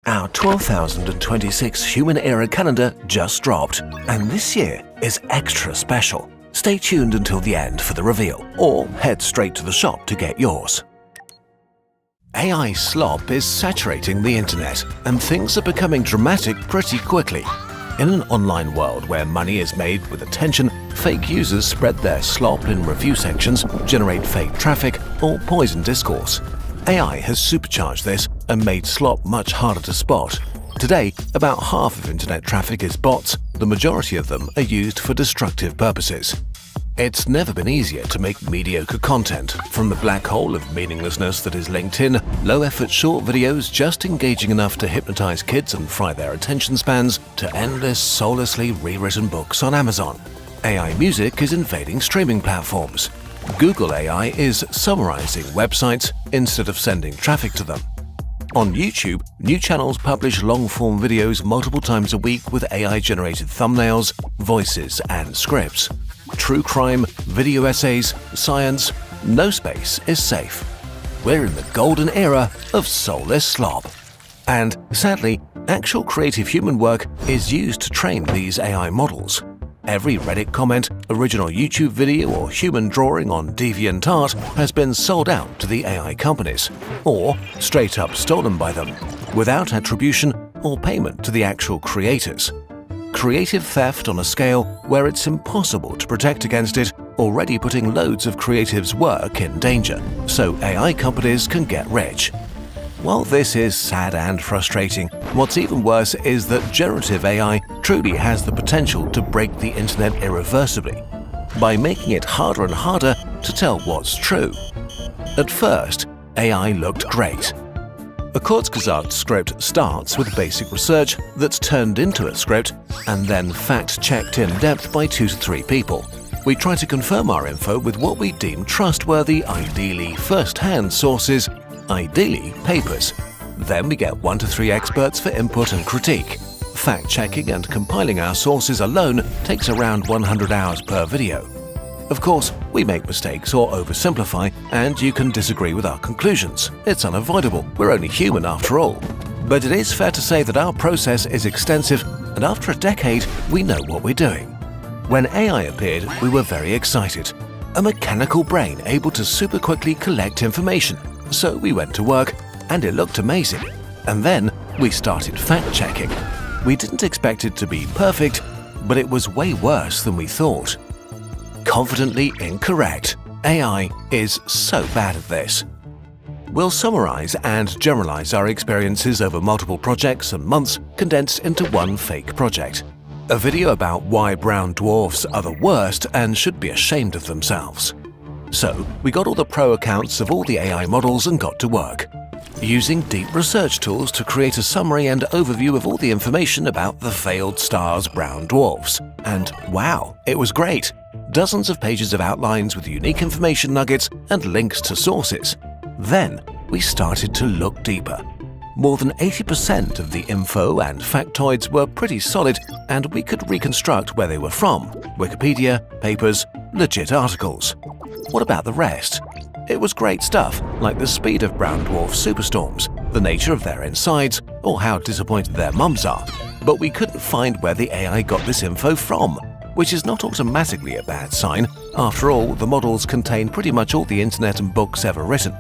Our 12,026 Human Era calendar just dropped, and this year is extra special. Stay tuned until the end for the reveal, or head straight to the shop to get yours. AI slop is saturating the internet, and things are becoming dramatic pretty quickly. In an online world where money is made with attention, fake users spread their slop in review sections, generate fake traffic, or poison discourse. AI has supercharged this and made slop much harder to spot. Today, about half of internet traffic is bots, the majority of them are used for destructive purposes. It's never been easier to make mediocre content, from the black hole of meaninglessness that is LinkedIn, low-effort short videos just engaging enough to hypnotize kids and fry their attention spans, to endless, soullessly rewritten books on Amazon. AI music is invading streaming platforms. Google AI is summarizing websites instead of sending traffic to them. On YouTube, new channels publish long-form videos multiple times a week with AI-generated thumbnails, voices, and scripts. True crime, video essays, science, no space is safe. We're in the golden era of soulless slop. And sadly, actual creative human work is used to train these AI models. Every Reddit comment, original YouTube video, or human drawing on DeviantArt has been sold out to the AI companies, or straight up stolen by them, without attribution or payment to the actual creators. Creative theft on a scale where it's impossible to protect against it, already putting loads of creatives' work in danger, so AI companies can get rich. While this is sad and frustrating, what's even worse is that generative AI truly has the potential to break the internet irreversibly, by making it harder and harder to tell what's true. At first, AI looked great. A Kurzgesagt script starts with basic research that's turned into a script and then fact-checked in depth by 2 to 3 people. We try to confirm our info with what we deem trustworthy, ideally first-hand sources, ideally papers. Then we get 1 to 3 experts for input and critique. Fact-checking and compiling our sources alone takes around 100 hours per video. Of course, we make mistakes or oversimplify, and you can disagree with our conclusions. It's unavoidable, we're only human after all. But it is fair to say that our process is extensive, and after a decade, we know what we're doing. When AI appeared, we were very excited. A mechanical brain able to super quickly collect information. So we went to work, and it looked amazing. And then we started fact-checking. We didn't expect it to be perfect, but it was way worse than we thought. Confidently incorrect. AI is so bad at this. We'll summarize and generalize our experiences over multiple projects and months condensed into one fake project. A video about why brown dwarfs are the worst and should be ashamed of themselves. So, we got all the pro accounts of all the AI models and got to work, using deep research tools to create a summary and overview of all the information about the failed star's brown dwarfs. And wow, it was great! Dozens of pages of outlines with unique information nuggets and links to sources. Then, we started to look deeper. More than 80% of the info and factoids were pretty solid, and we could reconstruct where they were from: Wikipedia, papers, legit articles. What about the rest? It was great stuff, like the speed of brown dwarf superstorms, the nature of their insides, or how disappointed their mums are. But we couldn't find where the AI got this info from, which is not automatically a bad sign. After all, the models contain pretty much all the internet and books ever written.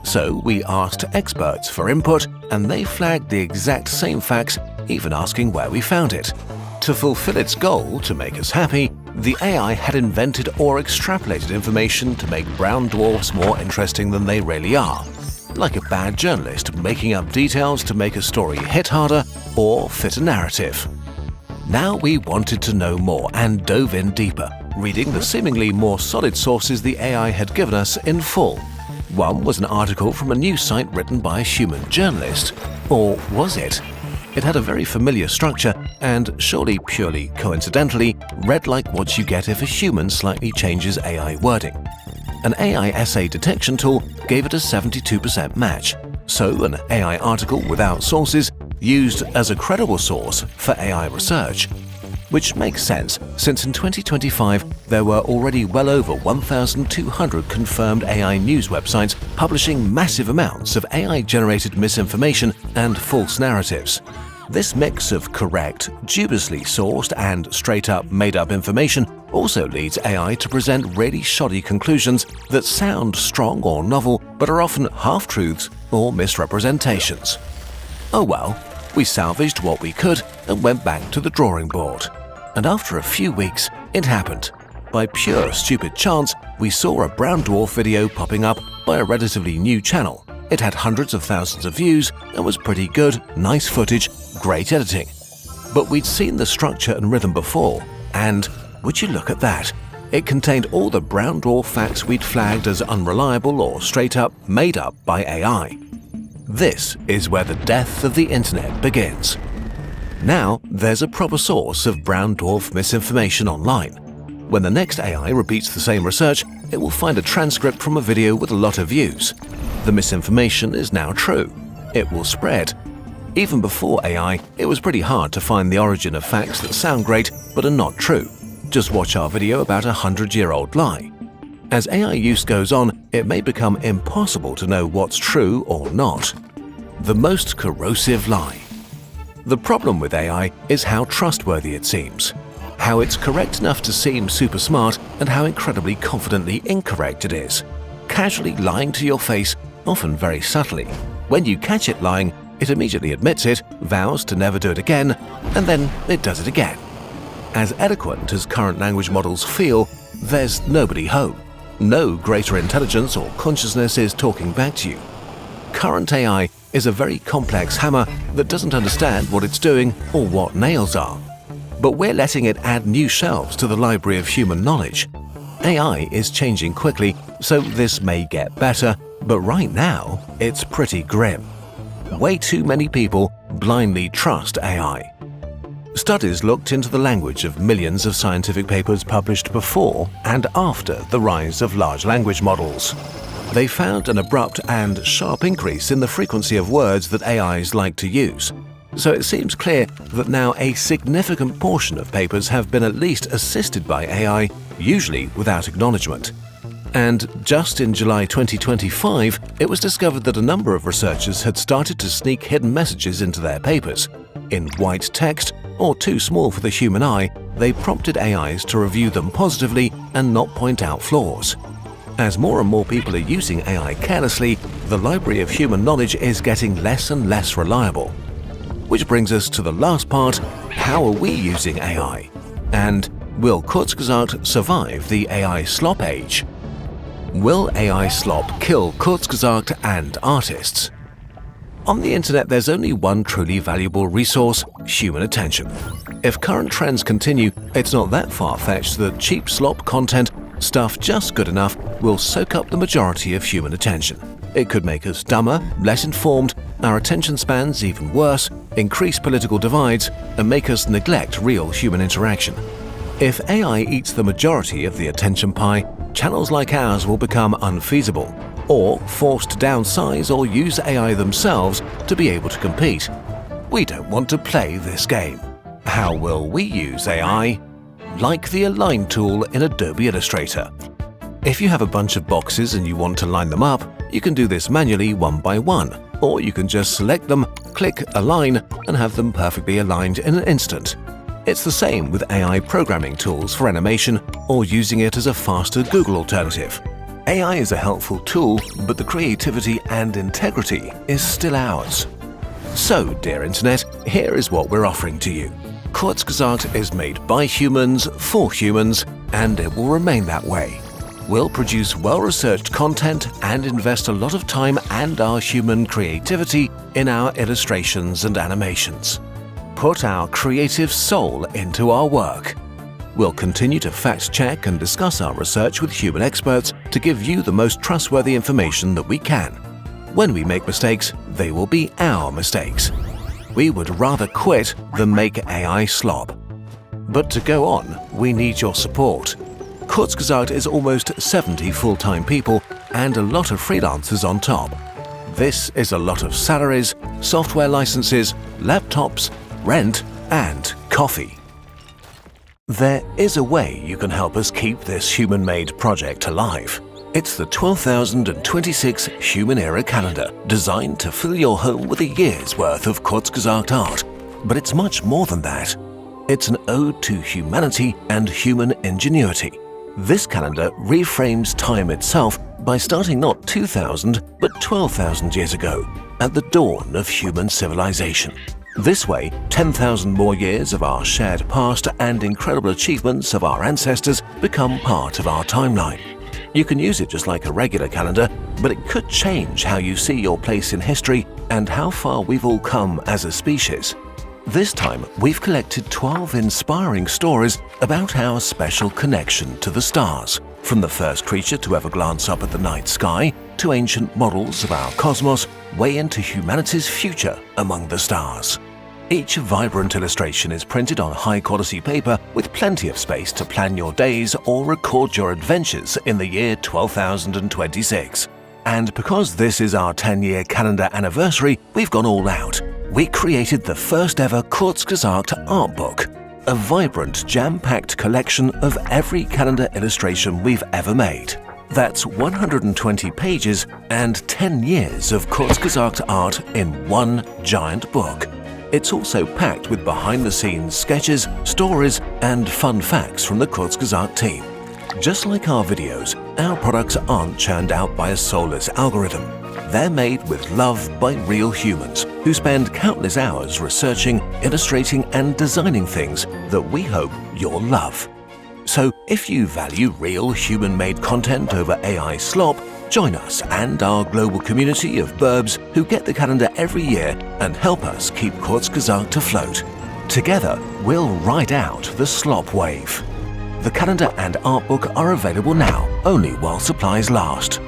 So we asked experts for input, and they flagged the exact same facts, even asking where we found it. To fulfill its goal to make us happy, the AI had invented or extrapolated information to make brown dwarfs more interesting than they really are. Like a bad journalist making up details to make a story hit harder or fit a narrative. Now we wanted to know more and dove in deeper, reading the seemingly more solid sources the AI had given us in full. One was an article from a news site written by a human journalist. Or was it? It had a very familiar structure and, surely purely coincidentally, read like what you get if a human slightly changes AI wording. An AI essay detection tool gave it a 72% match, so an AI article without sources used as a credible source for AI research. which makes sense since in 2025 there were already well over 1,200 confirmed AI news websites publishing massive amounts of AI-generated misinformation and false narratives. This mix of correct, dubiously sourced and straight-up made-up information also leads AI to present really shoddy conclusions that sound strong or novel but are often half-truths or misrepresentations. Oh well, we salvaged what we could and went back to the drawing board. And after a few weeks, it happened. By pure stupid chance, we saw a brown dwarf video popping up by a relatively new channel. It had hundreds of thousands of views and was pretty good, nice footage, great editing. But we'd seen the structure and rhythm before, and would you look at that? It contained all the brown dwarf facts we'd flagged as unreliable or straight up made up by AI. This is where the death of the internet begins. Now there's a proper source of brown dwarf misinformation online. When the next AI repeats the same research, it will find a transcript from a video with a lot of views. The misinformation is now true. It will spread. Even before AI, it was pretty hard to find the origin of facts that sound great but are not true. Just watch our video about a 100-year-old lie. As AI use goes on, it may become impossible to know what's true or not. The most corrosive lie. The problem with AI is how trustworthy it seems. How it's correct enough to seem super smart and how incredibly confidently incorrect it is. Casually lying to your face, often very subtly. When you catch it lying, it immediately admits it, vows to never do it again, and then it does it again. As eloquent as current language models feel, there's nobody home. No greater intelligence or consciousness is talking back to you. Current AI is a very complex hammer that doesn't understand what it's doing or what nails are. But we're letting it add new shelves to the library of human knowledge. AI is changing quickly, so this may get better, but right now, it's pretty grim. Way too many people blindly trust AI. Studies looked into the language of millions of scientific papers published before and after the rise of large language models. They found an abrupt and sharp increase in the frequency of words that AIs like to use. So it seems clear that now a significant portion of papers have been at least assisted by AI, usually without acknowledgement. And just in July 2025, it was discovered that a number of researchers had started to sneak hidden messages into their papers. In white text, or too small for the human eye, they prompted AIs to review them positively and not point out flaws. As more and more people are using AI carelessly, the library of human knowledge is getting less and less reliable. Which brings us to the last part: how are we using AI? And will Kurzgesagt survive the AI slop age? Will AI slop kill Kurzgesagt and artists? On the internet, there's only one truly valuable resource: human attention. If current trends continue, it's not that far-fetched that cheap slop content, stuff just good enough, will soak up the majority of human attention. It could make us dumber, less informed, our attention spans even worse, increase political divides, and make us neglect real human interaction. If AI eats the majority of the attention pie, channels like ours will become unfeasible, or forced to downsize or use AI themselves to be able to compete. We don't want to play this game. How will we use AI? Like the Align tool in Adobe Illustrator. If you have a bunch of boxes and you want to line them up, you can do this manually one by one, or you can just select them, click Align, and have them perfectly aligned in an instant. It's the same with AI programming tools for animation or using it as a faster Google alternative. AI is a helpful tool, but the creativity and integrity is still ours. So, dear Internet, here is what we're offering to you. Kurzgesagt is made by humans for humans, and it will remain that way. We'll produce well-researched content and invest a lot of time and our human creativity in our illustrations and animations. Put our creative soul into our work. We'll continue to fact-check and discuss our research with human experts to give you the most trustworthy information that we can. When we make mistakes, they will be our mistakes. We would rather quit than make AI slop. But to go on, we need your support. Kurzgesagt is almost 70 full-time people and a lot of freelancers on top. This is a lot of salaries, software licenses, laptops, rent, and coffee. There is a way you can help us keep this human-made project alive. It's the 12,026 Human Era Calendar, designed to fill your home with a year's worth of Kurzgesagt art. But it's much more than that. It's an ode to humanity and human ingenuity. This calendar reframes time itself by starting not 2,000 but 12,000 years ago, at the dawn of human civilization. This way, 10,000 more years of our shared past and incredible achievements of our ancestors become part of our timeline. You can use it just like a regular calendar, but it could change how you see your place in history and how far we've all come as a species. This time, we've collected 12 inspiring stories about our special connection to the stars, from the first creature to ever glance up at the night sky, to ancient models of our cosmos, way into humanity's future among the stars. Each vibrant illustration is printed on high-quality paper with plenty of space to plan your days or record your adventures in the year 12,026. And because this is our 10-year calendar anniversary, we've gone all out. We created the first ever Kurzgesagt art book, a vibrant, jam-packed collection of every calendar illustration we've ever made. That's 120 pages and 10 years of Kurzgesagt art in one giant book. It's also packed with behind-the-scenes sketches, stories, and fun facts from the Kurzgesagt team. Just like our videos, our products aren't churned out by a soulless algorithm. They're made with love by real humans who spend countless hours researching, illustrating, and designing things that we hope you'll love. So if you value real human-made content over AI slop, join us and our global community of burbs who get the calendar every year and help us keep Kurzgesagt afloat. Together, we'll ride out the slop wave. The calendar and art book are available now, only while supplies last.